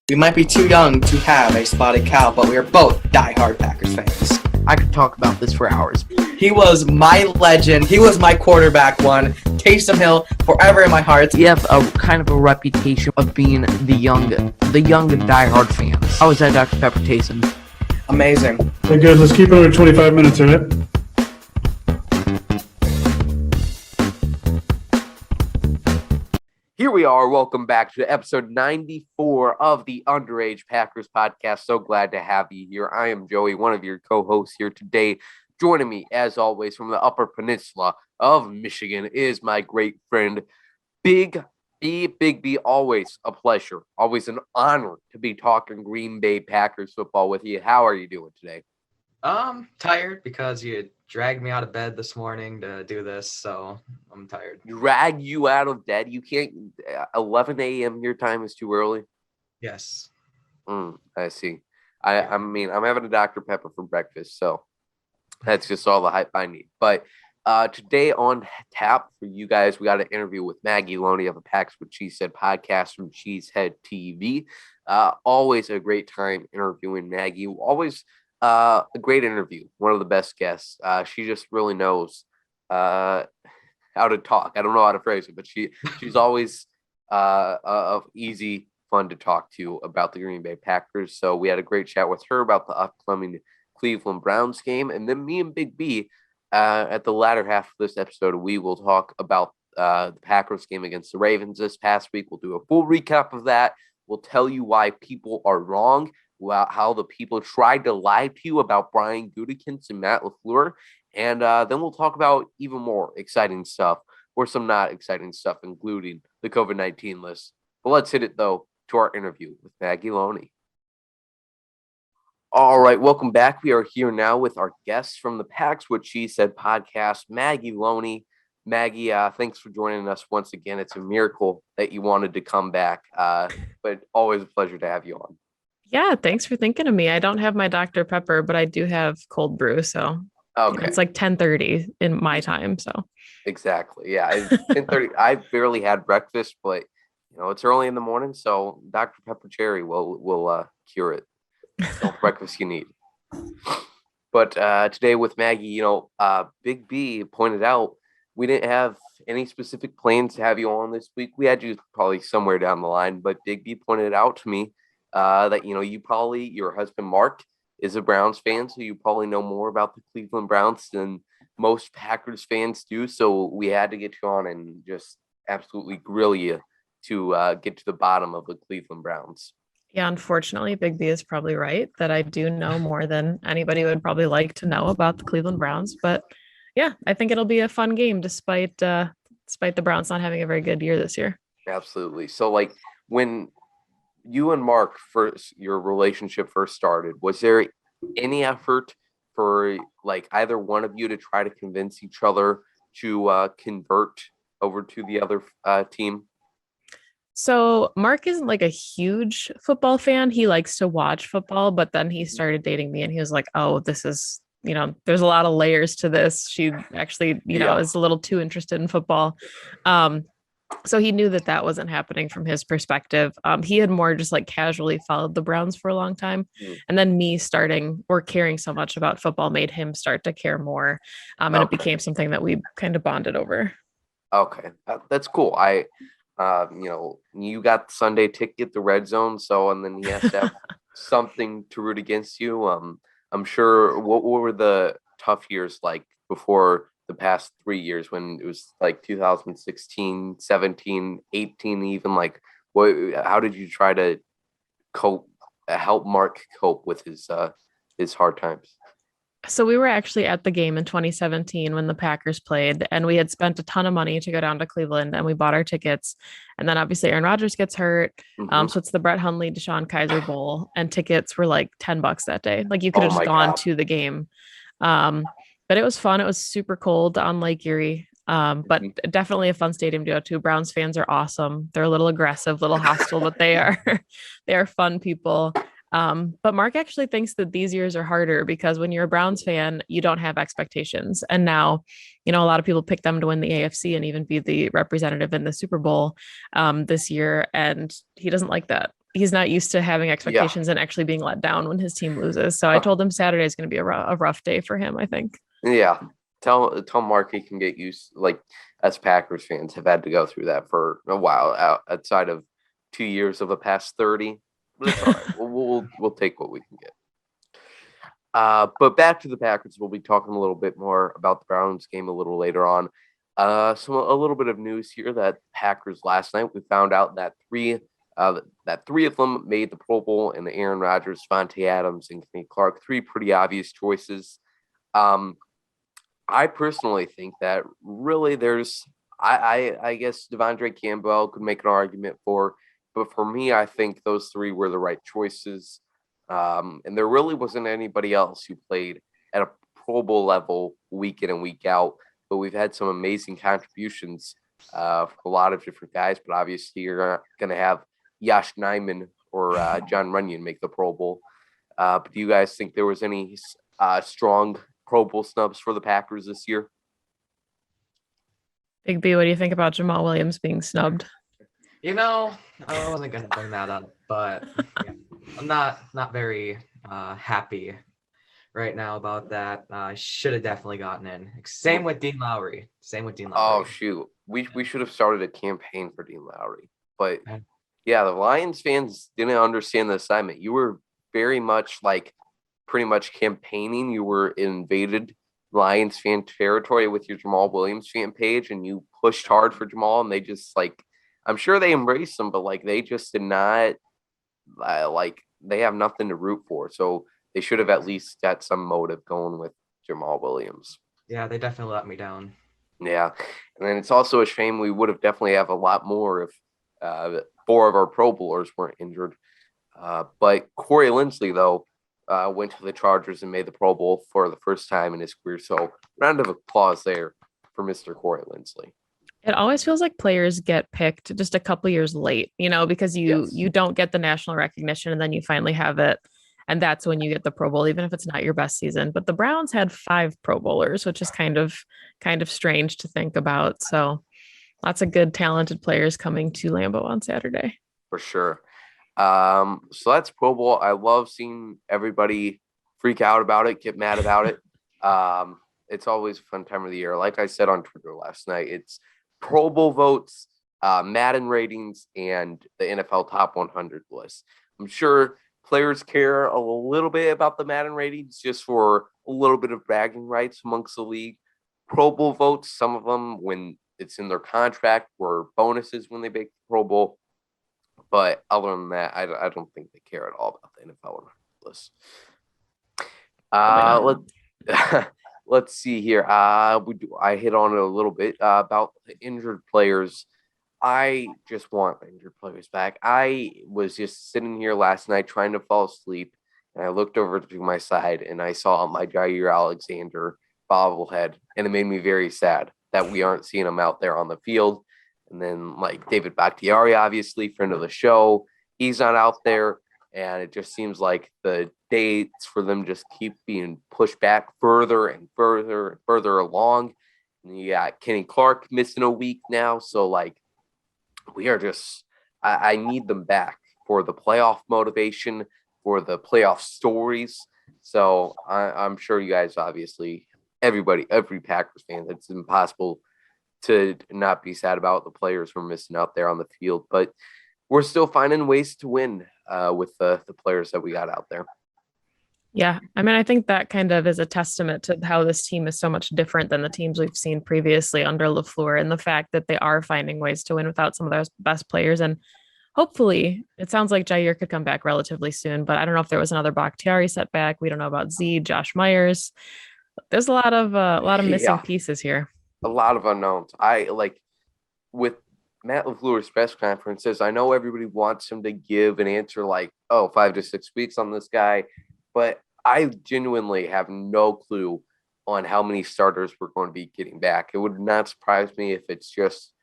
We might be too young to have a spotted cow, but we are both diehard Packers fans. I could talk about this for hours. He was my legend. He was my quarterback one. Taysom Hill, forever in my heart. We have a kind of a reputation of being the young and diehard fans. How was that, Dr. Pepper Taysom? Amazing. Okay, good. Let's keep it under 25 minutes, all right? Here we are. Welcome back to episode 94 of the Underage Packers podcast. So glad to have you here. I am Joey, one of your co-hosts here today. Joining me, as always, from the Upper Peninsula of Michigan is my great friend, Big B. Always a pleasure. Always an honor to be talking Green Bay Packers football with you. How are you doing today? Tired because you dragged me out of bed this morning to do this, so I'm tired. Drag you out of bed? You can't. 11 a.m. your time is too early. Yes. I see. I mean, I'm having a Dr. Pepper for breakfast, so that's just all the hype I need. But today on tap for you guys, we got an interview with Maggie Loney of the Packs What She Said podcast from Cheesehead TV. Always a great time interviewing Maggie. Always a great interview. One of the best guests. She just really knows how to talk. I don't know how to phrase it, but she's always easy, fun to talk to about the Green Bay Packers. So we had a great chat with her about the upcoming Cleveland Browns game, and then me and Big B at the latter half of this episode, we will talk about the Packers game against the Ravens this past week. We'll do a full recap of that. We'll tell you why people are wrong, how the people tried to lie to you about Brian Gutekunst and Matt LaFleur, and then we'll talk about even more exciting stuff or some not exciting stuff, including the COVID-19 list. But let's hit it, though, to our interview with Maggie Loney. All right, welcome back. We are here now with our guests from the Packs What She Said podcast, Maggie Loney. Maggie, thanks for joining us once again. It's a miracle that you wanted to come back, but always a pleasure to have you on. Yeah, thanks for thinking of me. I don't have my Dr. Pepper, but I do have cold brew, so Okay. it's like 10:30 in my time. So Exactly. Yeah, 10:30. I barely had breakfast, but it's early in the morning, so Dr. Pepper Cherry will cure it. No breakfast you need. But today with Maggie, Big B pointed out we didn't have any specific plans to have you on this week. We had you probably somewhere down the line, but Big B pointed out to me that your husband Mark is a Browns fan, so you probably know more about the Cleveland Browns than most Packers fans do. So we had to get you on and just absolutely grill you to get to the bottom of the Cleveland Browns. yeah, unfortunately, Big B is probably right that I do know more than anybody would probably like to know about the Cleveland Browns. But yeah, I think it'll be a fun game despite the Browns not having a very good year this year. Absolutely. So when you and Mark your relationship first started, was there any effort for either one of you to try to convince each other to convert over to the other team? So Mark isn't like a huge football fan. He likes to watch football, but then he started dating me and he was like, oh, this is, there's a lot of layers to this. She actually, is a little too interested in football. So he knew that wasn't happening from his perspective. He had more just casually followed the Browns for a long time. And then me starting or caring so much about football made him start to care more. And it became something that we kind of bonded over. Okay. That's cool. You got the Sunday ticket, the red zone. And then he has to have something to root against you. I'm sure what were the tough years like before the past 3 years when it was 2016, 17, 18, even how did you try to help Mark cope with his hard times? So we were actually at the game in 2017 when the Packers played, and we had spent a ton of money to go down to Cleveland, and we bought our tickets. And then obviously Aaron Rodgers gets hurt. So it's the Brett Hundley, Deshaun Kaiser Bowl, and tickets were $10 that day. You could have just gone to the game. But it was fun. It was super cold on Lake Erie. But definitely a fun stadium to go to. Browns fans are awesome. They're a little aggressive, little hostile, but they are fun people. But Mark actually thinks that these years are harder because when you're a Browns fan, you don't have expectations. And now, a lot of people pick them to win the AFC and even be the representative in the Super Bowl this year. And he doesn't like that. he's not used to having expectations and actually being let down when his team loses. So I told him Saturday is going to be a rough day for him, I think. Yeah. Tell Mark he can get used, like, us Packers fans have had to go through that for a while, outside of 2 years of the past 30. But it's all right. We'll take what we can get. But back to the Packers, we'll be talking a little bit more about the Browns game a little later on. A little bit of news here that Packers last night, we found out that three of them made the Pro Bowl, and the Aaron Rodgers, Vontae Adams, and Kenny Clark, three pretty obvious choices. I personally think that really I guess Devondre Campbell could make an argument for, but for me, I think those three were the right choices. And there really wasn't anybody else who played at a Pro Bowl level week in and week out, but we've had some amazing contributions for a lot of different guys, but obviously you're not going to have Yash Nyman or John Runyon make the Pro Bowl. But do you guys think there was any strong Pro Bowl snubs for the Packers this year? Big B, what do you think about Jamal Williams being snubbed? You know, I wasn't gonna bring that up, but yeah, I'm not very happy right now about that. I should have definitely gotten in. Same with Dean Lowry. Oh shoot, we should have started a campaign for Dean Lowry, but yeah, the Lions fans didn't understand the assignment. You were very much like pretty much campaigning. You were invaded Lions fan territory with your Jamal Williams fan page, and you pushed hard for Jamal, and they just like, I'm sure they embraced him, but like they just did not like, they have nothing to root for. So they should have at least got some motive going with Jamal Williams. Yeah, they definitely let me down. Yeah. And then it's also a shame we would have definitely have a lot more if 4 of our Pro Bowlers weren't injured. But Corey Linsley, though, went to the Chargers and made the Pro Bowl for the first time in his career. So round of applause there for Mr. Corey Linsley. It always feels like players get picked just a couple years late, because you don't get the national recognition and then you finally have it. And that's when you get the Pro Bowl, even if it's not your best season. But the Browns had 5 Pro Bowlers, which is kind of strange to think about. So lots of good, talented players coming to Lambeau on Saturday. For sure. So that's Pro Bowl. I love seeing everybody freak out about it, get mad about it. It's always a fun time of the year. Like I said on Twitter last night, it's Pro Bowl votes, Madden ratings, and the NFL Top 100 list. I'm sure players care a little bit about the Madden ratings just for a little bit of bragging rights amongst the league. Pro Bowl votes, some of them when it's in their contract, were bonuses when they make the Pro Bowl. But other than that, I don't think they care at all about the NFL list. Let's see here. I hit on it a little bit about the injured players. I just want the injured players back. I was just sitting here last night trying to fall asleep, and I looked over to my side, and I saw my Jair Alexander bobblehead, and it made me very sad that we aren't seeing him out there on the field. And then, like, David Bakhtiari, obviously, friend of the show, he's not out there. And it just seems like the dates for them just keep being pushed back further and further and further along. And you got Kenny Clark missing a week now. So, like, we are just – I need them back for the playoff motivation, for the playoff stories. So I'm sure you guys, obviously, every Packers fan, it's impossible to not be sad about the players who are missing out there on the field, but we're still finding ways to win with the players that we got out there. Yeah. I mean, I think that kind of is a testament to how this team is so much different than the teams we've seen previously under LaFleur, and the fact that they are finding ways to win without some of those best players. And hopefully it sounds like Jair could come back relatively soon, but I don't know if there was another Bakhtiari setback. We don't know about Z, Josh Myers. There's a lot of missing pieces here. A lot of unknowns. I like with Matt LaFleur's press conferences, I know everybody wants him to give an answer like, 5 to 6 weeks on this guy, but I genuinely have no clue on how many starters we're going to be getting back. It would not surprise me if it's just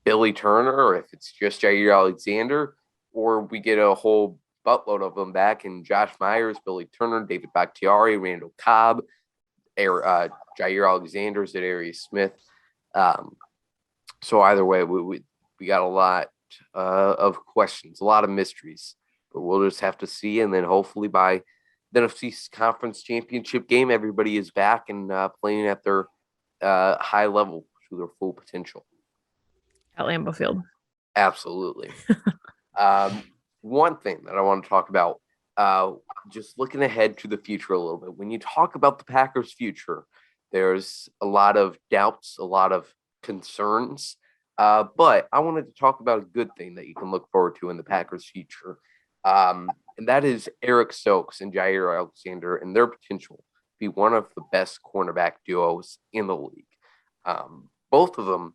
Billy Turner or if it's just Jair Alexander, or we get a whole buttload of them back and Josh Myers, Billy Turner, David Bakhtiari, Randall Cobb, Jair Alexander, Zadarius Smith. So either way, we got a lot of questions, a lot of mysteries. But we'll just have to see, and then hopefully by the NFC Conference Championship game, everybody is back and playing at their high level to their full potential. At Lambeau Field. Absolutely. One thing that I want to talk about, just looking ahead to the future a little bit. When you talk about the Packers' future, there's a lot of doubts, a lot of concerns. But I wanted to talk about a good thing that you can look forward to in the Packers' future. And that is Eric Stokes and Jair Alexander and their potential to be one of the best cornerback duos in the league. Both of them,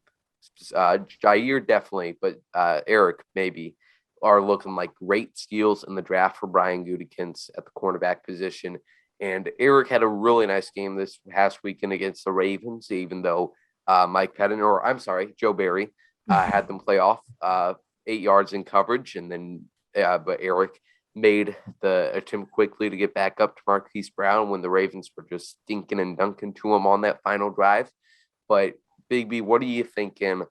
Jair definitely, but Eric maybe, are looking like great steals in the draft for Brian Gutekunst at the cornerback position. And Eric had a really nice game this past weekend against the Ravens, even though Joe Barry had them play off 8 yards in coverage. And then, but Eric made the attempt quickly to get back up to Marquise Brown when the Ravens were just stinking and dunking to him on that final drive. But Big B, what are you thinking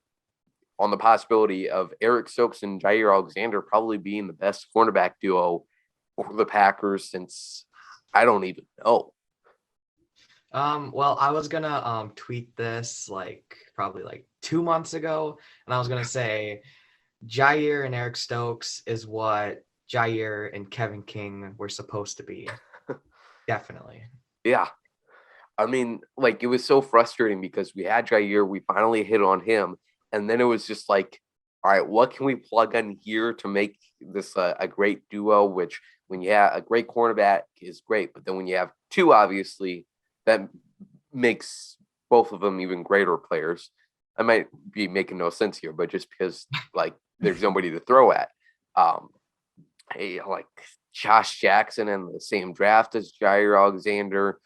on the possibility of Eric Stokes and Jair Alexander probably being the best cornerback duo for the Packers since I don't even know? Well, I was gonna tweet this probably 2 months ago, and I was gonna say Jair and Eric Stokes is what Jair and Kevin King were supposed to be. Definitely. Yeah. I mean, it was so frustrating because we had Jair, we finally hit on him, and then it was just all right, what can we plug in here to make this a great duo? Which, when you have a great cornerback, is great, but then when you have two, obviously, that makes both of them even greater players. I might be making no sense here, but just because there's nobody to throw at. Josh Jackson in the same draft as Jair Alexander.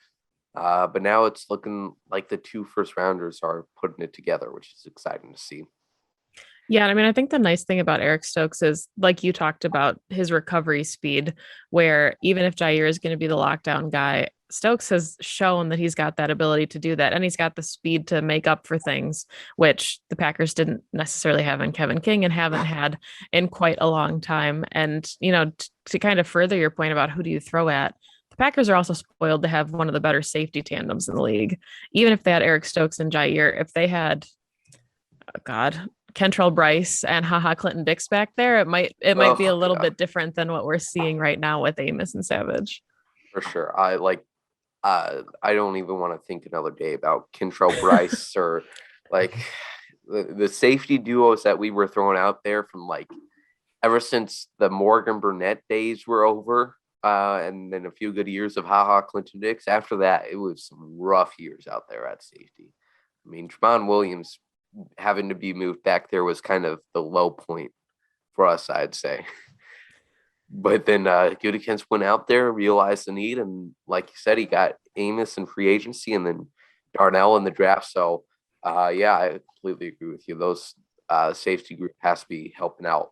But now it's looking like the 2 first rounders are putting it together, which is exciting to see. Yeah, I mean, I think the nice thing about Eric Stokes is, like you talked about, his recovery speed, where even if Jair is going to be the lockdown guy, Stokes has shown that he's got that ability to do that. And he's got the speed to make up for things, which the Packers didn't necessarily have in Kevin King and haven't had in quite a long time. And, to kind of further your point about who do you throw at, the Packers are also spoiled to have one of the better safety tandems in the league. Even if they had Eric Stokes and Jair, if they had, Kentrell Bryce and Clinton Dix back there, it might be a little bit different than what we're seeing right now with Amos and Savage. For sure. I don't even want to think another day about Kentrell Bryce or the safety duos that we were throwing out there from ever since the Morgan Burnett days were over. And then a few good years of Clinton Dix. After that, it was some rough years out there at safety. I mean, Tremont Williams having to be moved back there was kind of the low point for us, I'd say. But then Gutekunst went out there, realized the need, and like you said, he got Amos in free agency and then Darnell in the draft. So, yeah, I completely agree with you. Those safety group has to be helping out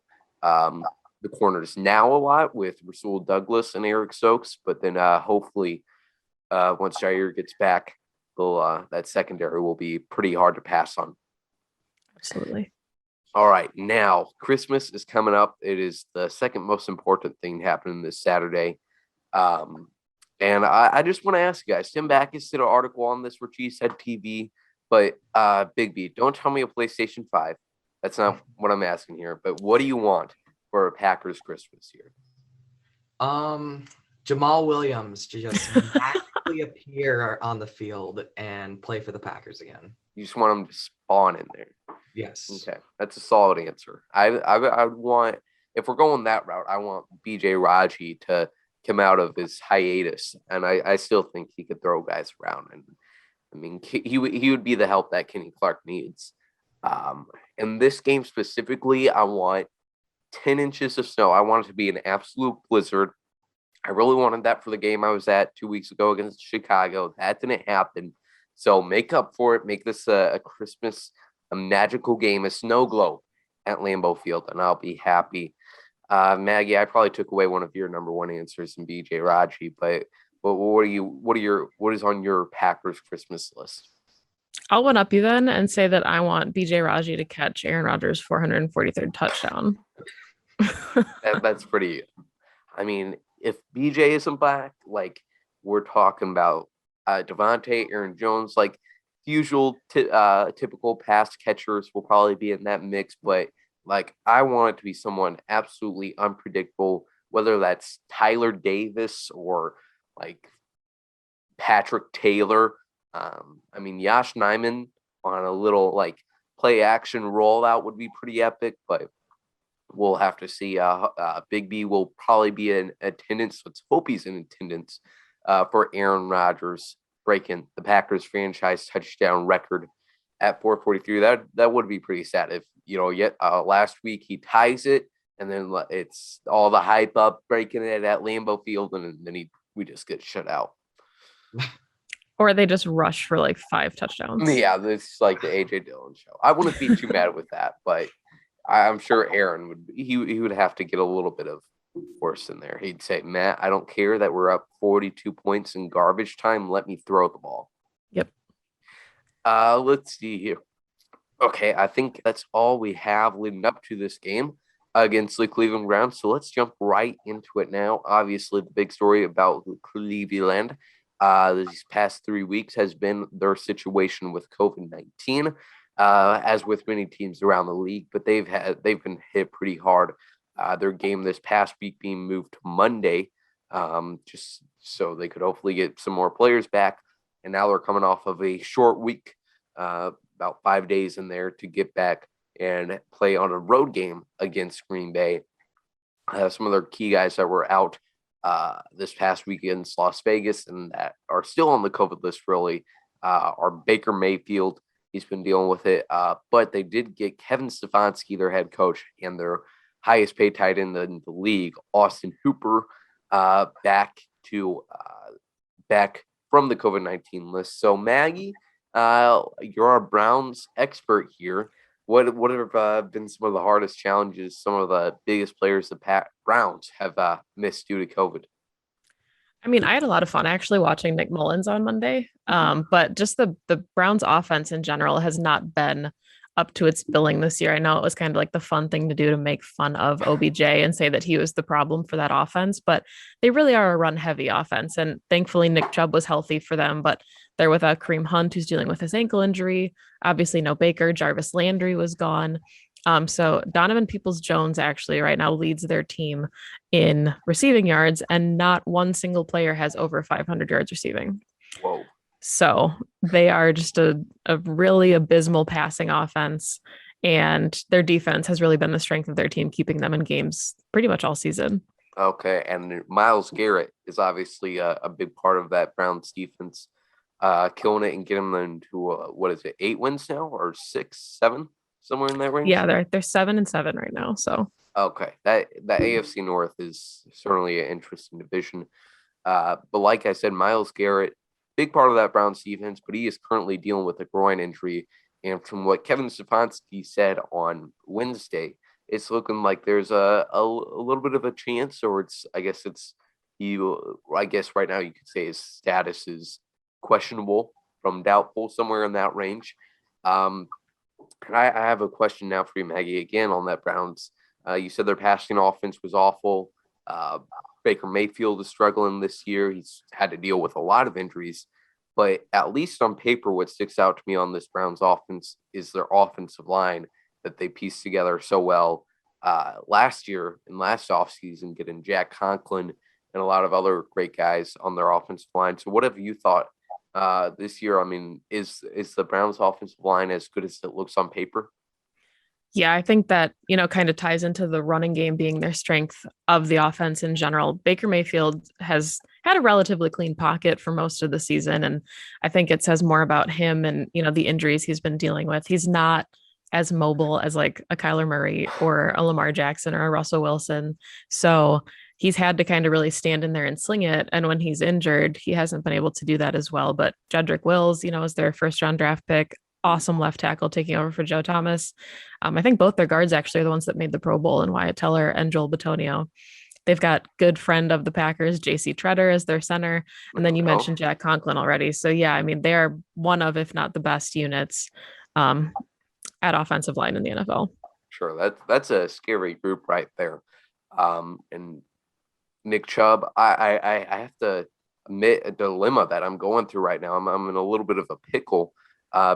the corners now a lot with Rasul Douglas and Eric Stokes, but then hopefully once Jair gets back, that secondary will be pretty hard to pass on. Absolutely. All right, now Christmas is coming up. It is the second most important thing happening this Saturday. And I just want to ask you guys, Tim Backus did an article on this for Cheesehead TV, but Big B, don't tell me a PlayStation 5. That's not what I'm asking here, but what do you want for a Packers Christmas here? Jamal Williams to just magically appear on the field and play for the Packers again. You just want him to spawn in there. Yes. Okay, that's a solid answer. I want, if we're going that route, I want BJ Raji to come out of his hiatus, and I still think he could throw guys around. And I mean, he would be the help that Kenny Clark needs. In this game specifically, I want 10 inches of snow. I want it to be an absolute blizzard. I really wanted that for the game I was at 2 weeks ago against Chicago. That didn't happen. So make up for it. Make this a Christmas, a magical game, a snow globe at Lambeau Field, and I'll be happy. Maggie, I probably took away one of your number one answers in BJ Raji, but what is on your Packers Christmas list? I'll one up you then and say that I want BJ Raji to catch Aaron Rodgers' 443rd touchdown. That's pretty. I mean, if BJ isn't back, like we're talking about Devontae, Aaron Jones, like usual typical pass catchers will probably be in that mix. But like, I want it to be someone absolutely unpredictable, whether that's Tyler Davis or like Patrick Taylor. I mean, Yash Nyman on a little like play action rollout would be pretty epic, but we'll have to see. Big B will probably be in attendance. Let's hope he's in attendance for Aaron Rodgers breaking the Packers franchise touchdown record at 443. That would be pretty sad if last week he ties it, and then it's all the hype up breaking it at Lambeau Field, and then we just get shut out. Or they just rush for like 5 touchdowns. Yeah, it's like the AJ Dillon show. I wouldn't be too mad with that, but I'm sure Aaron would have to get a little bit of force in there. He'd say, Matt, I don't care that we're up 42 points in garbage time. Let me throw the ball. Yep. Let's see here. Okay, I think that's all we have leading up to this game against the Cleveland Browns. So let's jump right into it now. Obviously, the big story about Cleveland these past 3 weeks has been their situation with COVID-19, as with many teams around the league, but they've been hit pretty hard. Their game this past week being moved to Monday, just so they could hopefully get some more players back. And now they're coming off of a short week, about 5 days in there to get back and play on a road game against Green Bay. Some of their key guys that were out this past weekend in Las Vegas and that are still on the COVID list really are Baker Mayfield. He's been dealing with it, but they did get Kevin Stefanski, their head coach, and their highest paid tight end in the league, Austin Hooper, back from the COVID-19 list. So Maggie, you're our Browns expert here. What have been some of the hardest challenges, some of the biggest players the Browns have missed due to COVID? I mean, I had a lot of fun actually watching Nick Mullins on Monday. But just the Browns offense in general has not been up to its billing this year. I know it was kind of like the fun thing to do to make fun of OBJ and say that he was the problem for that offense, but they really are a run heavy offense. And thankfully Nick Chubb was healthy for them, but they're without Kareem Hunt, who's dealing with his ankle injury. Obviously no Baker. Jarvis Landry was gone. So Donovan Peoples-Jones actually right now leads their team in receiving yards, and not one single player has over 500 yards receiving. Whoa. So they are just a really abysmal passing offense, and their defense has really been the strength of their team, keeping them in games pretty much all season. Okay, and Myles Garrett is obviously a big part of that Browns defense, killing it and getting them into 8 wins now, or 6, 7, somewhere in that range? Yeah, they're 7-7 right now. So okay, that AFC North is certainly an interesting division. But like I said, Myles Garrett, big part of that Browns defense, but he is currently dealing with a groin injury. And from what Kevin Stefanski said on Wednesday, it's looking like there's a little bit of a chance, or I guess right now you could say his status is questionable from doubtful, somewhere in that range. And I have a question now for you, Maggie, again on that Browns. You said their passing offense was awful. Baker Mayfield is struggling this year. He's had to deal with a lot of injuries. But at least on paper, what sticks out to me on this Browns offense is their offensive line that they pieced together so well last year and last offseason, getting Jack Conklin and a lot of other great guys on their offensive line. So what have you thought this year? I mean, is the Browns offensive line as good as it looks on paper? Yeah, I think that, kind of ties into the running game being their strength of the offense in general. Baker Mayfield has had a relatively clean pocket for most of the season. And I think it says more about him and, the injuries he's been dealing with. He's not as mobile as like a Kyler Murray or a Lamar Jackson or a Russell Wilson. So he's had to kind of really stand in there and sling it. And when he's injured, he hasn't been able to do that as well. But Jedrick Wills, is their first round draft pick. Awesome left tackle taking over for Joe Thomas. I think both their guards actually are the ones that made the Pro Bowl, and Wyatt Teller and Joel Bitonio. They've got good friend of the Packers, JC Treader, as their center. And then you There we go. mentioned Jack Conklin already. So yeah, I mean, they're one of, if not the best units at offensive line in the NFL. Sure, that's a scary group right there. And Nick Chubb, I have to admit a dilemma that I'm going through right now. I'm in a little bit of a pickle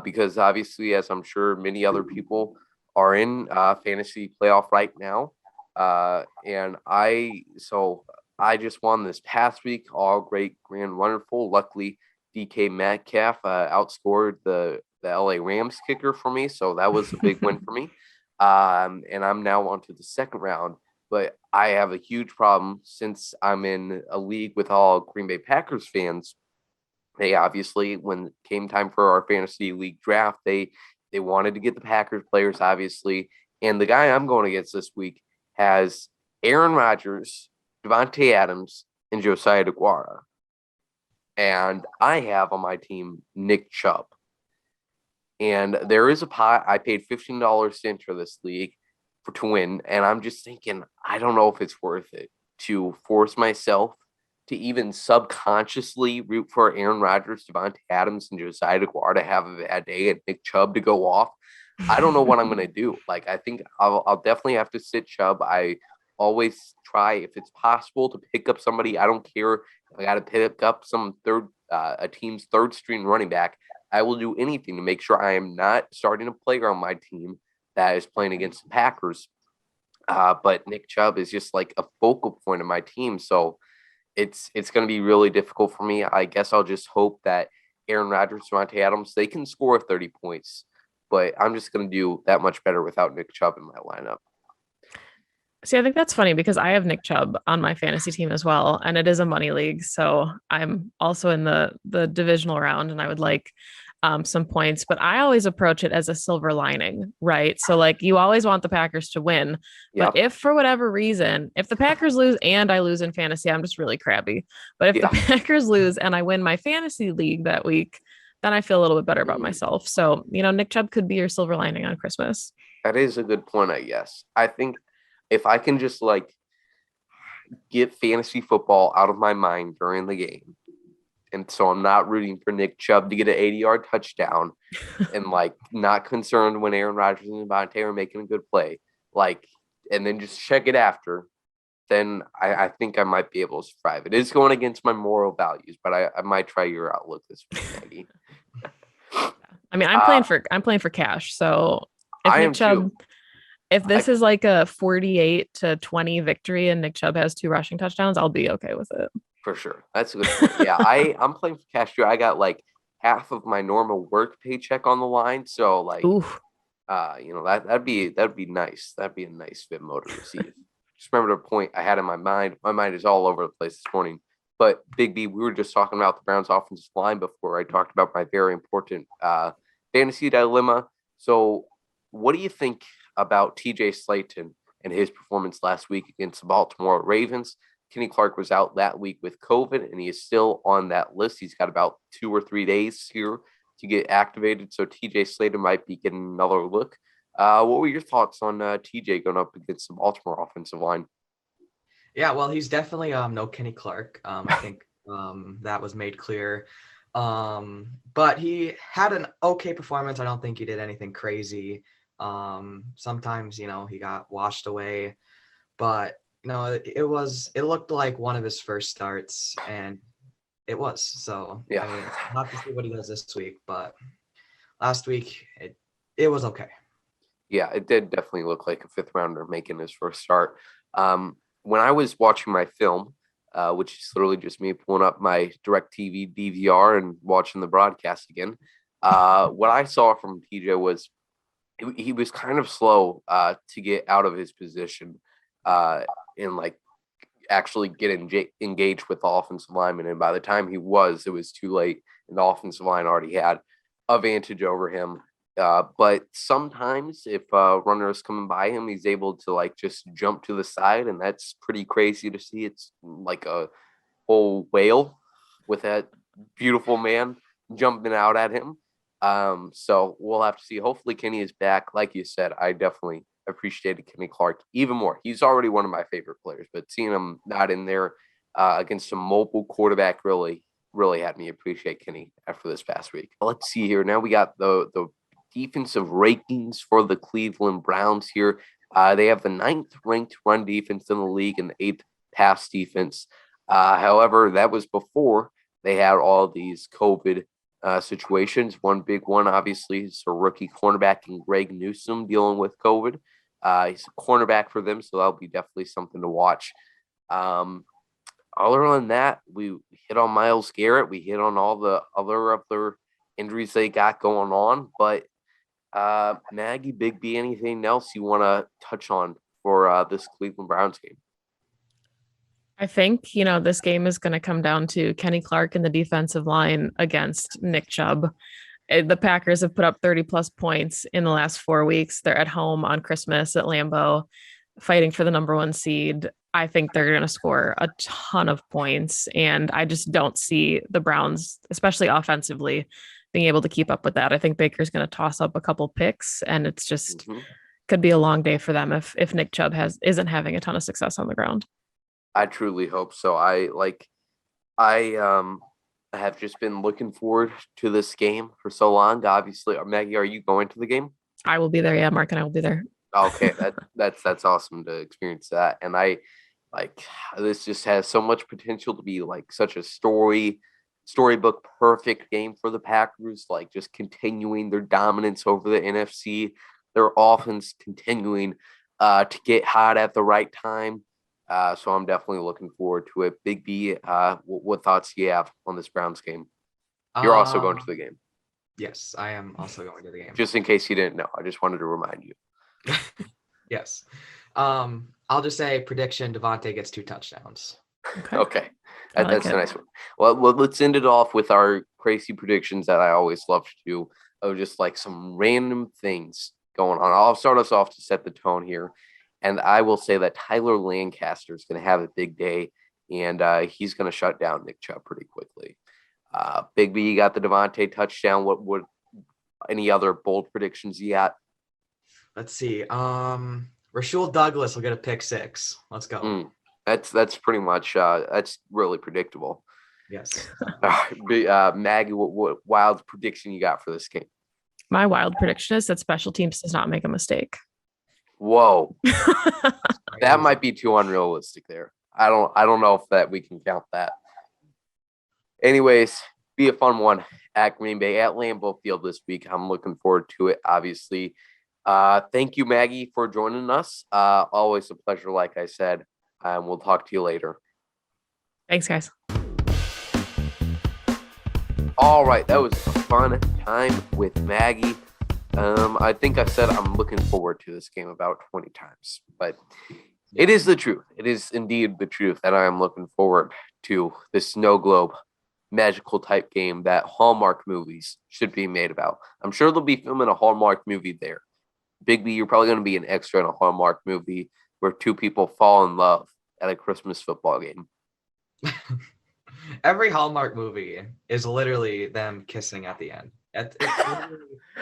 because obviously, as I'm sure many other people are in fantasy playoff right now, and I just won this past week, all great, grand, wonderful. Luckily, DK Metcalf outscored the LA Rams kicker for me, so that was a big win for me. And I'm now on to the second round. But I have a huge problem since I'm in a league with all Green Bay Packers fans. They obviously, when it came time for our fantasy league draft, they wanted to get the Packers players, obviously. And the guy I'm going against this week has Aaron Rodgers, Devontae Adams, and Josiah DeGuara. And I have on my team Nick Chubb. And there is a pot. I paid $15 to enter this league to win. And I'm just thinking, I don't know if it's worth it to force myself to even subconsciously root for Aaron Rodgers, Devontae Adams, and Josiah DeGuara to have a bad day and Nick Chubb to go off. I don't know what I'm going to do. Like, I think I'll definitely have to sit Chubb. I always try, if it's possible, to pick up somebody. I don't care if I got to pick up a team's third string running back. I will do anything to make sure I am not starting a player on my team that is playing against the Packers. But Nick Chubb is just like a focal point of my team. So it's going to be really difficult for me. I guess I'll just hope that Aaron Rodgers, Devontae Adams, they can score 30 points. But I'm just going to do that much better without Nick Chubb in my lineup. See, I think that's funny because I have Nick Chubb on my fantasy team as well, and it is a money league. So I'm also in the divisional round, and I would like some points, but I always approach it as a silver lining, right? So like you always want the Packers to win, but if for whatever reason, if the Packers lose and I lose in fantasy, I'm just really crabby. But if the Packers lose and I win my fantasy league that week, then I feel a little bit better about myself. So, Nick Chubb could be your silver lining on Christmas. That is a good point, I guess. I think if I can just like get fantasy football out of my mind during the game, and so I'm not rooting for Nick Chubb to get an 80-yard touchdown and like not concerned when Aaron Rodgers and Devontae are making a good play, like, and then just check it after, then I think I might be able to survive. It is going against my moral values, but I might try your outlook this week, Maggie. I mean, I'm playing for cash. So if Nick Chubb, if this is like a 48-20 victory and Nick Chubb has 2 rushing touchdowns, I'll be okay with it. For sure. That's a good point. Yeah, I'm playing for cash too. I got like half of my normal work paycheck on the line. So like that'd be nice. That'd be a nice Venmo to receive. Just remember the point I had in my mind. My mind is all over the place this morning. But Big B, we were just talking about the Browns offensive line before I talked about my very important fantasy dilemma. So what do you think about TJ Slayton and his performance last week against the Baltimore Ravens? Kenny Clark was out that week with COVID, and he is still on that list. He's got about 2 or 3 days here to get activated, so TJ Slayton might be getting another look. What were your thoughts on TJ going up against the Baltimore offensive line? Yeah, well, he's definitely no Kenny Clark. I think that was made clear. But he had an okay performance. I don't think he did anything crazy. Sometimes, he got washed away, but it looked like one of his first starts, and it was. So yeah, I mean, we'll have to see what he does this week, but last week it was okay. Yeah, it did definitely look like a 5th rounder making his first start. When I was watching my film, which is literally just me pulling up my DirecTV DVR and watching the broadcast again, what I saw from TJ was he was kind of slow to get out of his position and like actually get engaged with the offensive lineman. And by the time it was too late, and the offensive line already had advantage over him. But sometimes if a runner is coming by him, he's able to like just jump to the side, and that's pretty crazy to see. It's like a whole whale with that beautiful man jumping out at him. So we'll have to see. Hopefully Kenny is back. Like you said, I definitely appreciated Kenny Clark even more. He's already one of my favorite players, but seeing him not in there against a mobile quarterback really had me appreciate Kenny after this past week. Let's see here. Now we got the defensive rankings for the Cleveland Browns here. They have the 9th ranked run defense in the league and the 8th pass defense. However, that was before they had all these COVID situations. One big one, obviously, is a rookie cornerback in Greg Newsome dealing with COVID. He's a cornerback for them, so that'll be definitely something to watch. Other than that, we hit on Myles Garrett. We hit on all the other injuries they got going on. But Maggie, Big B, anything else you want to touch on for this Cleveland Browns game? I think, this game is going to come down to Kenny Clark and the defensive line against Nick Chubb. The Packers have put up 30 plus points in the last 4 weeks. They're at home on Christmas at Lambeau, fighting for the number 1 seed. I think they're going to score a ton of points. And I just don't see the Browns, especially offensively, being able to keep up with that. I think Baker's going to toss up a couple picks, and it's just could be a long day for them if Nick Chubb isn't having a ton of success on the ground. I truly hope so. I have just been looking forward to this game for so long. Obviously, Maggie, are you going to the game? I will be there. Yeah, Mark and I will be there. Okay, that's awesome to experience that. And I this just has so much potential to be like such a storybook perfect game for the Packers, like just continuing their dominance over the NFC, their offense continuing to get hot at the right time. So I'm definitely looking forward to it. Big B, what thoughts do you have on this Browns game? You're also going to the game. Yes, I am also going to the game. Just in case you didn't know, I just wanted to remind you. Yes. I'll just say prediction, Devontae gets 2 touchdowns. Okay. I like That's it. a nice one. Well, let's end it off with our crazy predictions that I always love to do, of just like some random things going on. I'll start us off to set the tone here. And I will say that Tyler Lancaster is going to have a big day, and he's going to shut down Nick Chubb pretty quickly. Big B, you got the Devontae touchdown. What would any other bold predictions you got? Let's see. Rasul Douglas will get a pick 6. Let's go. That's pretty much that's really predictable. Yes. Maggie, what wild prediction you got for this game? My wild prediction is that special teams does not make a mistake. Whoa, that might be too unrealistic there. I don't know if that we can count that. Anyways, be a fun one at Green Bay at Lambeau Field this week. I'm looking forward to it, obviously. Thank you, Maggie, for joining us. Always a pleasure, like I said. We'll talk to you later. Thanks, guys. All right, that was a fun time with Maggie. I think I've said I'm looking forward to this game about 20 times, but it is the truth. It is indeed the truth that I am looking forward to this snow globe magical type game that Hallmark movies should be made about. I'm sure they'll be filming a Hallmark movie there. Big B, you're probably going to be an extra in a Hallmark movie where 2 people fall in love at a Christmas football game. Every Hallmark movie is literally them kissing at the end.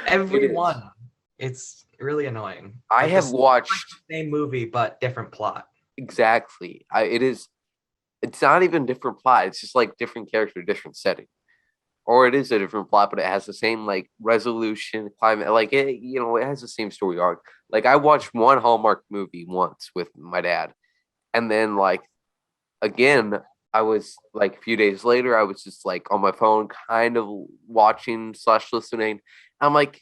Everyone. It's really annoying. I have watched the same movie but different plot. Exactly. It's not even different plot. It's just like different character, different setting. Or it is a different plot, but it has the same like resolution, climate. Like it has the same story arc. Like I watched one Hallmark movie once with my dad, and then like again, I was like a few days later, I was just like on my phone, kind of watching / listening. I'm like,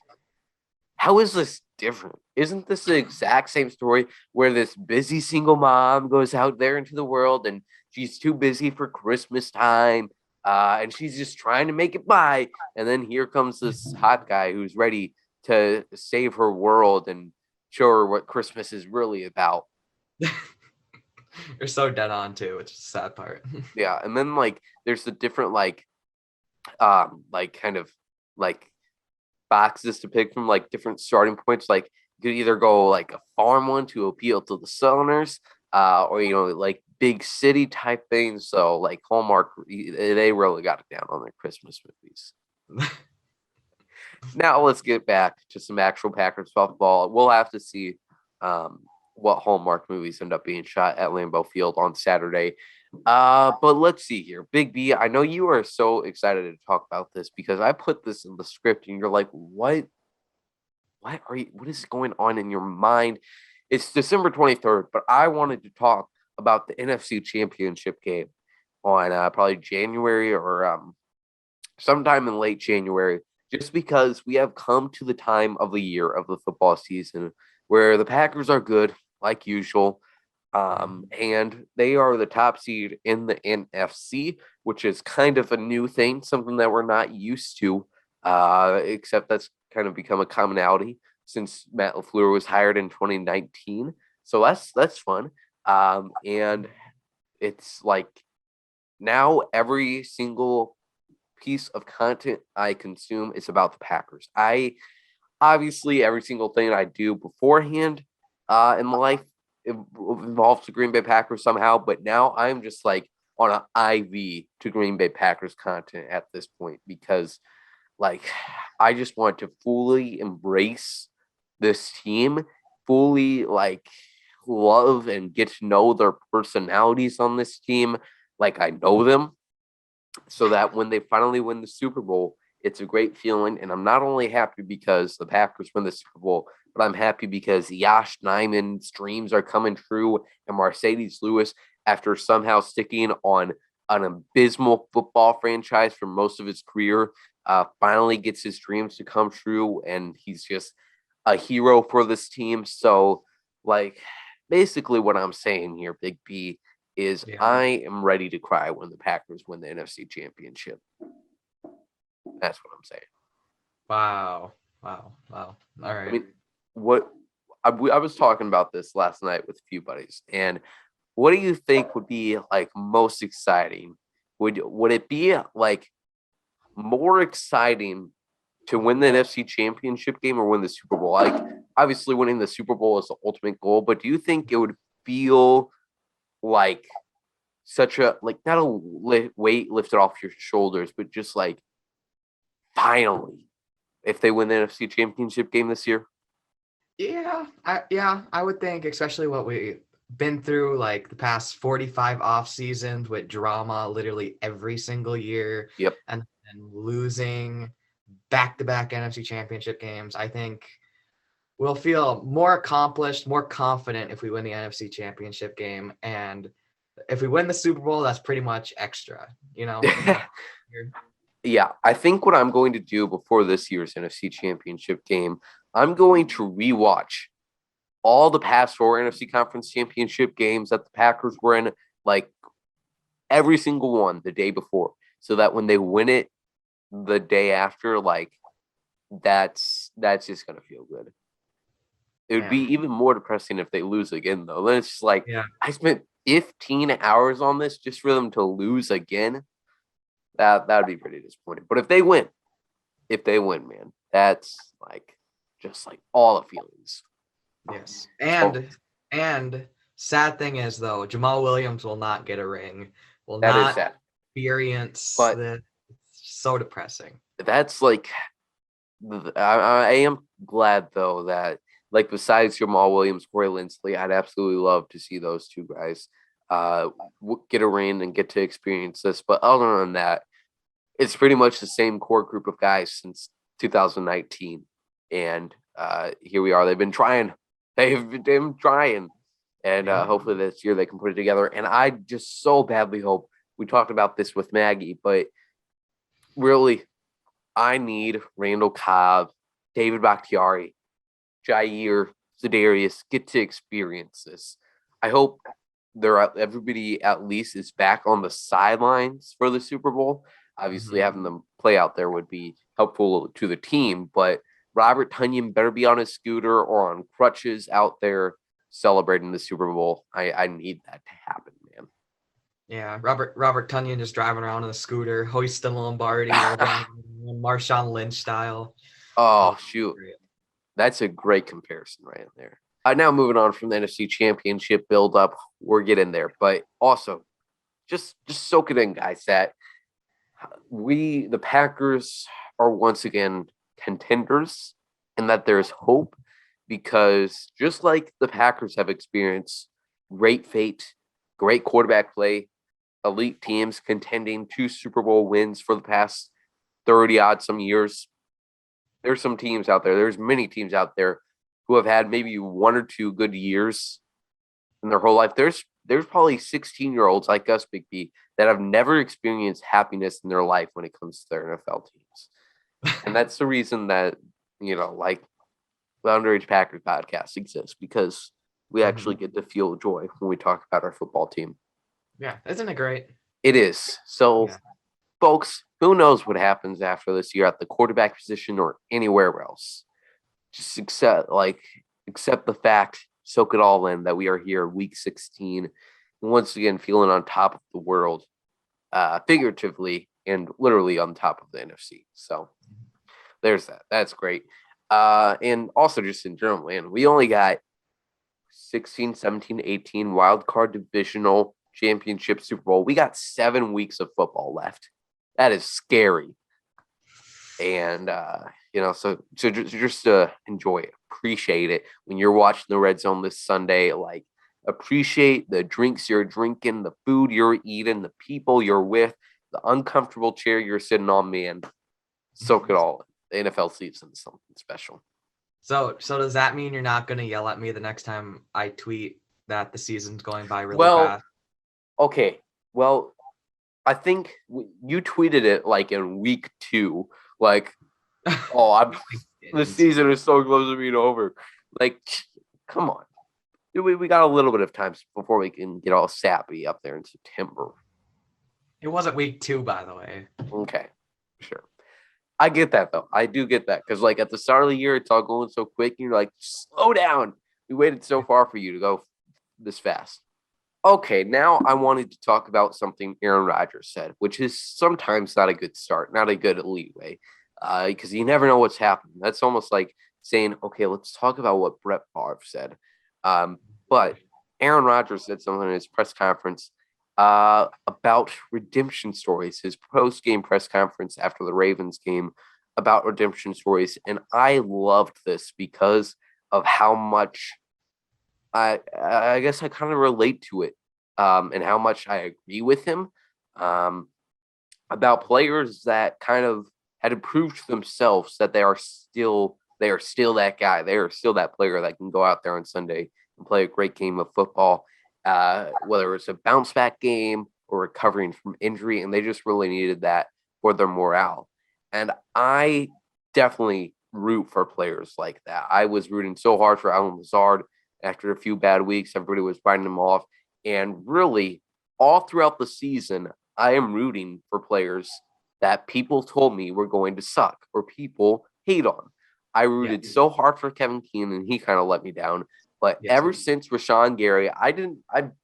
how is this different? Isn't this the exact same story where this busy single mom goes out there into the world and she's too busy for Christmas time, and she's just trying to make it by. And then here comes this hot guy who's ready to save her world and show her what Christmas is really about. You're so dead on too, which is the sad part. Yeah, and then like there's the different kind of boxes to pick from, like different starting points. Like you could either go like a farm one to appeal to the Southerners, or like big city type things. So like Hallmark, they really got it down on their Christmas movies. Now let's get back to some actual Packers football. We'll have to see what Hallmark movies end up being shot at Lambeau Field on Saturday. But let's see here. Big B, I know you are so excited to talk about this because I put this in the script and you're like, what what is going on in your mind? It's December 23rd, but I wanted to talk about the NFC Championship game on probably January or sometime in late January, just because we have come to the time of the year of the football season where the Packers are good, like usual. And they are the top seed in the NFC, which is kind of a new thing, something that we're not used to, except that's kind of become a commonality since Matt LaFleur was hired in 2019. So that's fun. And it's like now every single piece of content I consume is about the Packers. I obviously every single thing I do beforehand in life involves the Green Bay Packers somehow, but now I'm just like on an IV to Green Bay Packers content at this point because like I just want to fully embrace this team, fully like love and get to know their personalities on this team like I know them, so that when they finally win the Super Bowl, it's a great feeling. And I'm not only happy because the Packers win the Super Bowl, but I'm happy because Josh Nijman's dreams are coming true and Mercedes Lewis, after somehow sticking on an abysmal football franchise for most of his career, finally gets his dreams to come true. And he's just a hero for this team. So, like, basically what I'm saying here, Big B, is I am ready to cry when the Packers win the NFC Championship. That's what I'm saying. Wow. All right. I mean, I was talking about this last night with a few buddies, and what do you think would be like most exciting? Would it be like more exciting to win the NFC Championship game or win the Super Bowl? Like, obviously, winning the Super Bowl is the ultimate goal, but do you think it would feel like such a like not a weight lifted off your shoulders, but just like finally, if they win the NFC Championship game this year? I would think, especially what we've been through like the past 45 off seasons with drama literally every single year. Yep. And losing back-to-back NFC Championship games. I think we'll feel more accomplished, more confident if we win the NFC Championship game. And if we win the Super Bowl, that's pretty much extra, you know? Yeah, I think what I'm going to do before this year's NFC Championship game, I'm going to rewatch all the past 4 NFC Conference Championship games that the Packers were in, like every single one the day before, so that when they win it the day after, like that's just gonna feel good. It would be even more depressing if they lose again, though. Then it's just like I spent 15 hours on this just for them to lose again. That'd be pretty disappointing. But if they win, man, that's like just like all the feelings. Yes. And sad thing is though, Jamal Williams will not get a ring. Will That not is sad. experience But it's so depressing. That's like I am glad though that like besides Jamal Williams, Corey Linsley, I'd absolutely love to see those two guys get a ring and get to experience this. But other than that, it's pretty much the same core group of guys since 2019. And here we are. They've been trying. And hopefully this year they can put it together. And I just so badly hope, we talked about this with Maggie, but really, I need Randall Cobb, David Bakhtiari, Jair, Za'Darius get to experience this. I hope everybody at least is back on the sidelines for the Super Bowl. Obviously, having them play out there would be helpful to the team, but Robert Tonyan better be on his scooter or on crutches out there celebrating the Super Bowl. I need that to happen, man. Yeah, Robert Tonyan just driving around on a scooter, hoisting Lombardi, Marshawn Lynch style. Oh, shoot. That's a great comparison right there. Now moving on from the NFC Championship build-up, we're getting there. But also, just soak it in, guys, that the Packers are once again contenders and that there's hope because just like the Packers have experienced great fate, great quarterback play, elite teams contending 2 Super Bowl wins for the past 30 odd some years, there's some teams out there. There's many teams out there who have had maybe 1 or 2 good years in their whole life. There's probably 16-year-olds like us, Big B, that have never experienced happiness in their life when it comes to their NFL teams. And that's the reason that, like the Underage Packers podcast exists, because we actually get to feel joy when we talk about our football team. Yeah, isn't it great? It is. So, folks, who knows what happens after this year at the quarterback position or anywhere else? Just accept the fact, soak it all in, that we are here week 16, and once again feeling on top of the world, figuratively and literally on top of the NFC. So there's that. That's great. And also just in general, man, we only got 16, 17, 18 wild card divisional championship Super Bowl. We got 7 weeks of football left. That is scary. And, so just enjoy it, appreciate it. When you're watching the Red Zone this Sunday, like, appreciate the drinks you're drinking, the food you're eating, the people you're with, the uncomfortable chair you're sitting on, man. Soak it all in. The NFL season is something special. So does that mean you're not going to yell at me the next time I tweet that the season's going by really fast? Okay. Well, I think you tweeted it like in week 2, like, the season is so close to being over. Like, come on. We got a little bit of time before we can get all sappy up there in September. It wasn't week 2, by the way. Okay, sure. I get that, though. I do get that. Because, like, at the start of the year, it's all going so quick. And you're like, slow down. We waited so far for you to go this fast. Okay, now I wanted to talk about something Aaron Rodgers said, which is sometimes not a good start, not a good leeway, because you never know what's happening. That's almost like saying, okay, let's talk about what Brett Favre said. But Aaron Rodgers said something in his press conference about redemption stories, his post-game press conference after the Ravens game about redemption stories. And I loved this because of how much I guess I kind of relate to it, and how much I agree with him, about players that kind of had proved to themselves that they are still that guy. They are still that player that can go out there on Sunday and play a great game of football, whether it's a bounce back game or recovering from injury, and they just really needed that for their morale. And I definitely root for players like that. I was rooting so hard for Allen Lazard after a few bad weeks. Everybody was writing him off. And really, all throughout the season, I am rooting for players that people told me were going to suck or people hate on. I rooted so hard for Kevin Keenan, and he kind of let me down. But ever since Rashawn Gary, I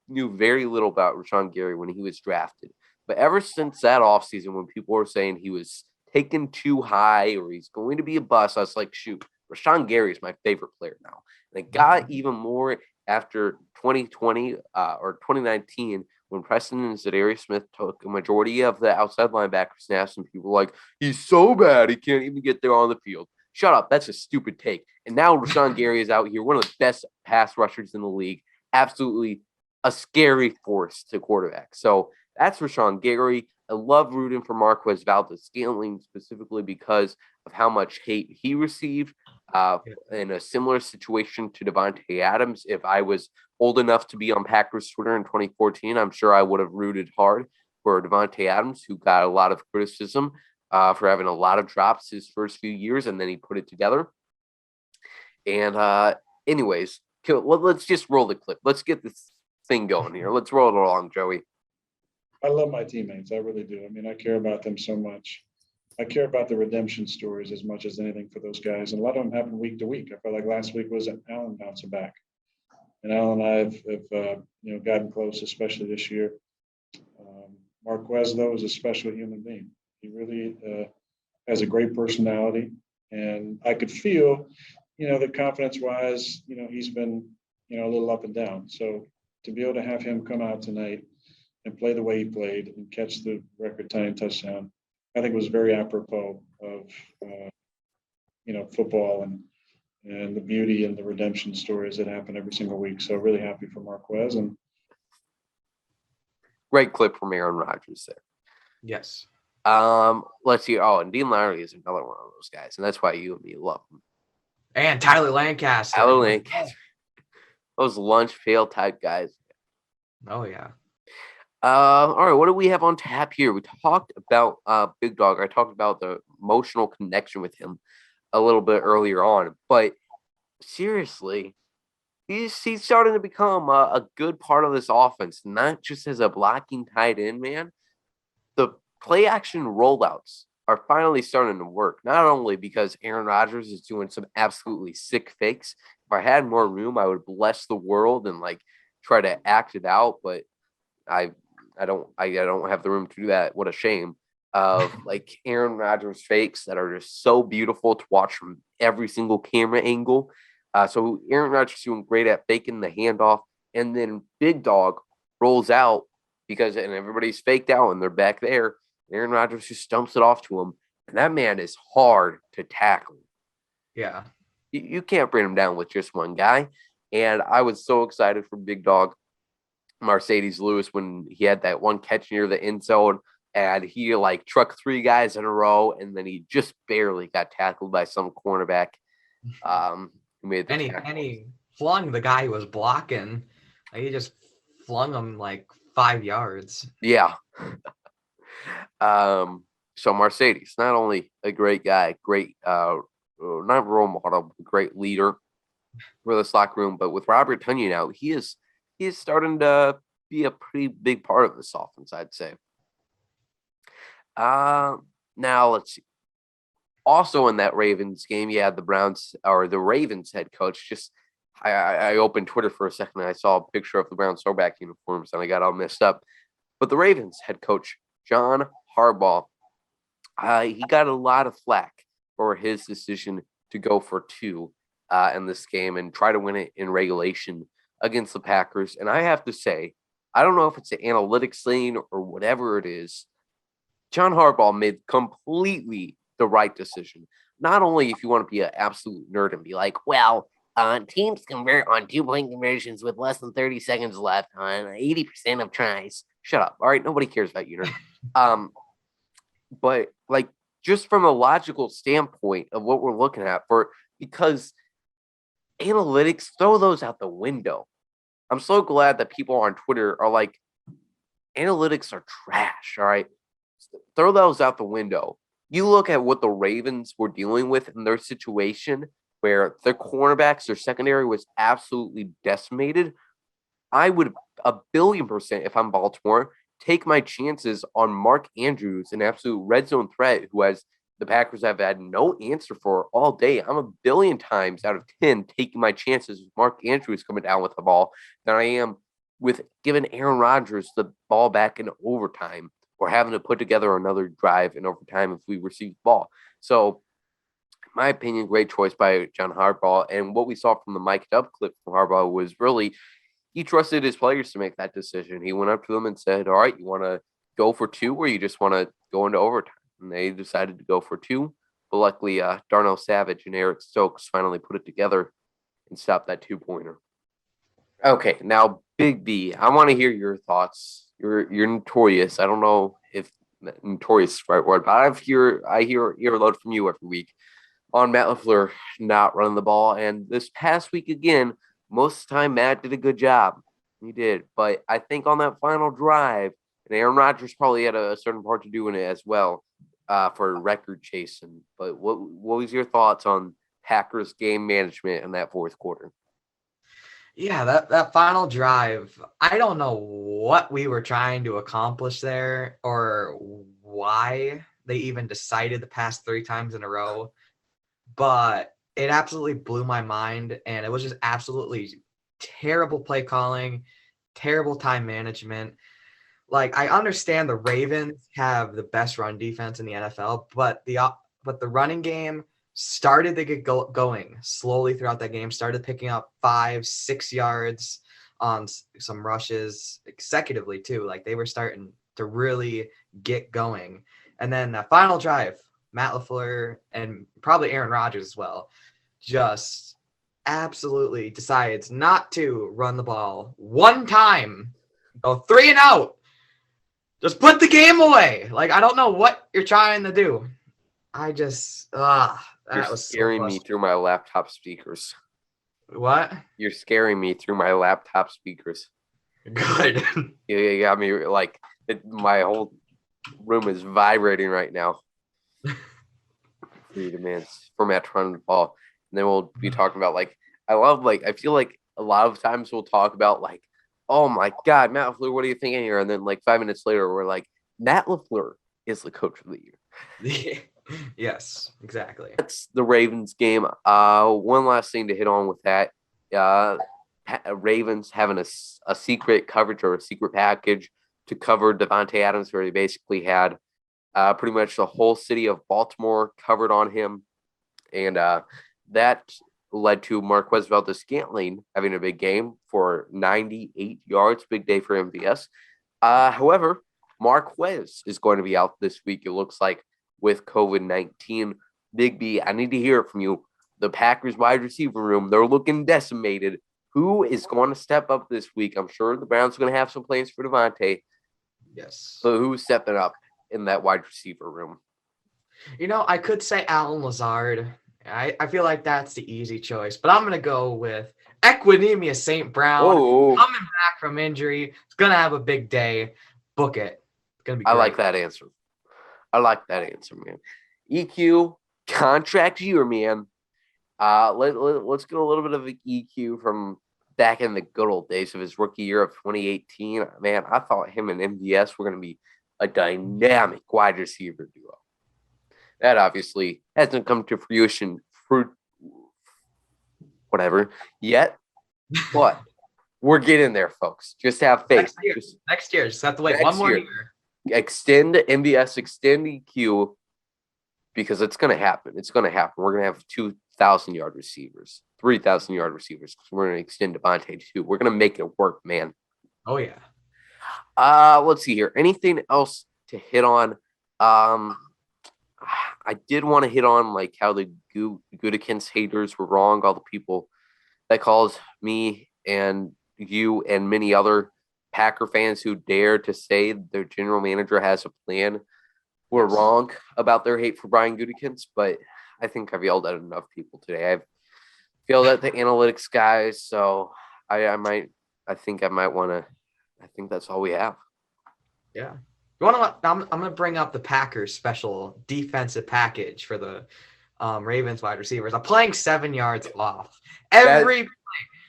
knew very little about Rashawn Gary when he was drafted. But ever since that offseason, when people were saying he was taken too high or he's going to be a bust, I was like, shoot, Rashawn Gary is my favorite player now. And it got even more after 2020 or 2019 when Preston and Zadarius Smith took a majority of the outside linebacker snaps, and people were like, he's so bad he can't even get there on the field. Shut up. That's a stupid take. And now Rashawn Gary is out here, one of the best pass rushers in the league. Absolutely a scary force to quarterback. So that's Rashawn Gary. I love rooting for Marquez Valdes-Scantling specifically because of how much hate he received in a similar situation to Devontae Adams. If I was old enough to be on Packers Twitter in 2014, I'm sure I would have rooted hard for Devontae Adams, who got a lot of criticism for having a lot of drops his first few years, and then he put it together. And anyways, let's just roll the clip. Let's get this thing going here. Let's roll it along, Joey. I love my teammates. I really do. I mean, I care about them so much. I care about the redemption stories as much as anything for those guys. And a lot of them happen week to week. I felt like last week was Allen bouncing back. And Allen and I have gotten close, especially this year. Marquez, though, is a special human being. He really has a great personality. And I could feel, that confidence-wise, he's been, a little up and down. So to be able to have him come out tonight and play the way he played and catch the record-tying touchdown, I think was very apropos of, football and the beauty and the redemption stories that happen every single week. So really happy for Marquez. And Great clip from Aaron Rodgers there. Yes. Let's see. Oh, and Dean Lowry is another one of those guys, and that's why you and me love him. And Tyler Lancaster. Tyler Lancaster. Those lunch pail type guys. Oh yeah. All right, what do we have on tap here? We talked about Big Dog. I talked about the emotional connection with him a little bit earlier on, but seriously, he's starting to become a good part of this offense, not just as a blocking tight end, man. The play action rollouts are finally starting to work, not only because Aaron Rodgers is doing some absolutely sick fakes. If I had more room, I would bless the world and like try to act it out, but I don't have the room to do that. What a shame. Of like Aaron Rodgers fakes that are just so beautiful to watch from every single camera angle. So Aaron Rodgers is doing great at faking the handoff, and then Big Dog rolls out and everybody's faked out and they're back there. Aaron Rodgers just stumps it off to him, and that man is hard to tackle. Yeah. You can't bring him down with just one guy. And I was so excited for Big Dog Mercedes Lewis when he had that one catch near the end zone and he like trucked 3 guys in a row and then he just barely got tackled by some cornerback. Who made the and he flung the guy who was blocking. He just flung him like 5 yards. Yeah. So Mercedes, not only a great guy, great not role model, great leader for this locker room, but with Robert Tonyan out, he is starting to be a pretty big part of this offense, I'd say. Now let's see. Also in that Ravens game, you had the Ravens head coach. I opened Twitter for a second and I saw a picture of the Browns throwback uniforms and I got all messed up. But the Ravens head coach, John Harbaugh, he got a lot of flack for his decision to go for 2 in this game and try to win it in regulation against the Packers. And I have to say, I don't know if it's the analytics thing or whatever it is, John Harbaugh made completely the right decision. Not only if you want to be an absolute nerd and be like, well, teams convert on 2-point conversions with less than 30 seconds left on 80% of tries. Shut up. All right. Nobody cares about you, nerd. But like, just from a logical standpoint of what we're looking at because analytics, throw those out the window. I'm so glad that people on Twitter are like, analytics are trash. All right. Throw those out the window. You look at what the Ravens were dealing with in their situation where their cornerbacks, their secondary was absolutely decimated. I would 1,000,000,000%, if I'm Baltimore, take my chances on Mark Andrews, an absolute red zone threat who has the Packers have had no answer for all day. I'm 1,000,000,000 times out of 10 taking my chances with Mark Andrews coming down with the ball than I am with giving Aaron Rodgers the ball back in overtime or having to put together another drive in overtime if we receive the ball. So, in my opinion, great choice by John Harbaugh. And what we saw from the mic'd up clip from Harbaugh was really he trusted his players to make that decision. He went up to them and said, all right, you want to go for 2 or you just want to go into overtime? And they decided to go for 2. But luckily, Darnell Savage and Eric Stokes finally put it together and stopped that 2-pointer. Okay, now Big B, I want to hear your thoughts. You're notorious. I don't know if notorious is the right word, but I hear earload from you every week on Matt LaFleur not running the ball. And this past week again, most of the time Matt did a good job. He did. But I think on that final drive, and Aaron Rodgers probably had a certain part to do in it as well for record chasing. But what was your thoughts on Packers game management in that fourth quarter? Yeah, that final drive, I don't know what we were trying to accomplish there or why they even decided to pass 3 times in a row, but it absolutely blew my mind, and it was just absolutely terrible play calling, terrible time management. Like, I understand the Ravens have the best run defense in the NFL, but the running game started to get going slowly throughout that game, started picking up 5-6 yards on some rushes consecutively too. Like, they were starting to really get going. And then that final drive, Matt LaFleur and probably Aaron Rodgers as well, just absolutely decides not to run the ball one time, go 3 and out, just put the game away. Like, I don't know what you're trying to do. I just, that You're was scaring so me through my laptop speakers. What? You're scaring me through my laptop speakers. Good. You got me like my whole room is vibrating right now. Three demands for Matt running the ball, and then we'll be talking about like I feel like a lot of times we'll talk about like, oh my God, Matt LaFleur, what are you thinking here? And then like 5 minutes later, we're like, Matt LaFleur is the coach of the year. Yes, exactly. That's the Ravens game. One last thing to hit on with that. Ravens having a secret coverage or a secret package to cover Devontae Adams, where they basically had pretty much the whole city of Baltimore covered on him. And that led to Marquez Valdes-Scantling having a big game for 98 yards, big day for MVS. However, Marquez is going to be out this week, it looks like, with COVID-19. Big B, I need to hear it from you. The Packers wide receiver room, they're looking decimated. Who is going to step up this week? I'm sure the Browns are going to have some plans for Devontae. Yes. So who's stepping up in that wide receiver room? You know, I could say Alan Lazard. I feel like that's the easy choice, but I'm going to go with Equinemius St. Brown. Oh, Coming back from injury. It's going to have a big day. Book it. It's going to be great. I like that answer. Man. EQ, contract year, man. Let's get a little bit of an EQ from back in the good old days of his rookie year of 2018. Man, I thought him and MVS were going to be a dynamic wide receiver duo. That obviously hasn't come to fruition yet, but we're getting there, folks. Just have faith. Next year. Just have to wait one more year. Extend MVS, extend EQ, because it's going to happen. We're going to have 2,000-yard receivers, 3,000-yard receivers. We're going to extend Devontae too. We're going to make it work, man. Oh, yeah. Let's see here. Anything else to hit on? I did want to hit on like how the Gutekunst haters were wrong. All the people that calls me and you and many other Packer fans who dare to say their general manager has a plan were wrong about their hate for Brian Gutekunst. But I think I've yelled at enough people today. I've yelled at the analytics guys, so I think that's all we have. Yeah. You want to? I'm going to bring up the Packers special defensive package for the Ravens wide receivers. I'm playing 7 yards off every play.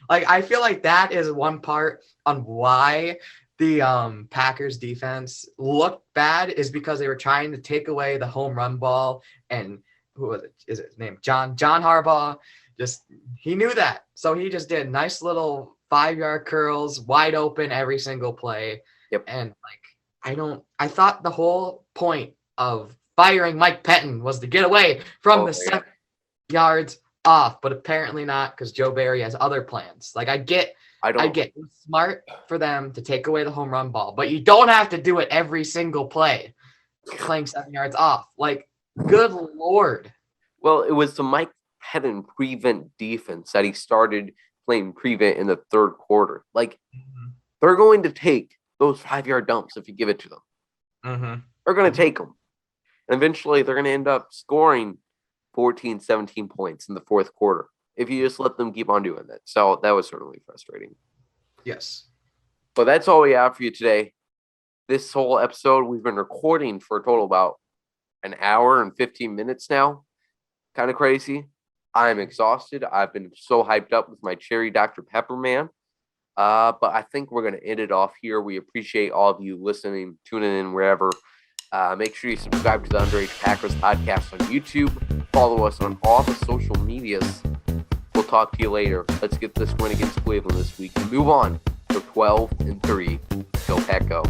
Like, I feel like that is one part on why the Packers defense looked bad, is because they were trying to take away the home run ball. And who was it? Is it his name? John Harbaugh. He knew that, so he just did nice little 5-yard curls, wide open every single play. Yep. And like, I thought the whole point of firing Mike Pettin was to get away from 7 yards off, but apparently not, because Joe Barry has other plans. Like, I get it was smart for them to take away the home run ball, but you don't have to do it every single play. Playing 7 yards off, like, good Lord. Well, it was the Mike Pettin prevent defense that he started playing prevent in the third quarter. Like, they're going to take those 5-yard dumps if you give it to them. Mm-hmm. They're going to take them. And eventually they're going to end up scoring 14, 17 points in the fourth quarter if you just let them keep on doing that. So that was certainly frustrating. Yes. But that's all we have for you today. This whole episode, we've been recording for a total about an hour and 15 minutes now. Kind of crazy. I'm exhausted. I've been so hyped up with my cherry Dr. Pepper, man. But I think we're going to end it off here. We appreciate all of you listening, tuning in wherever. Make sure you subscribe to the Underage Packers podcast on YouTube. Follow us on all the social medias. We'll talk to you later. Let's get this win against Cleveland this week and move on to 12-3. Go Pack Go.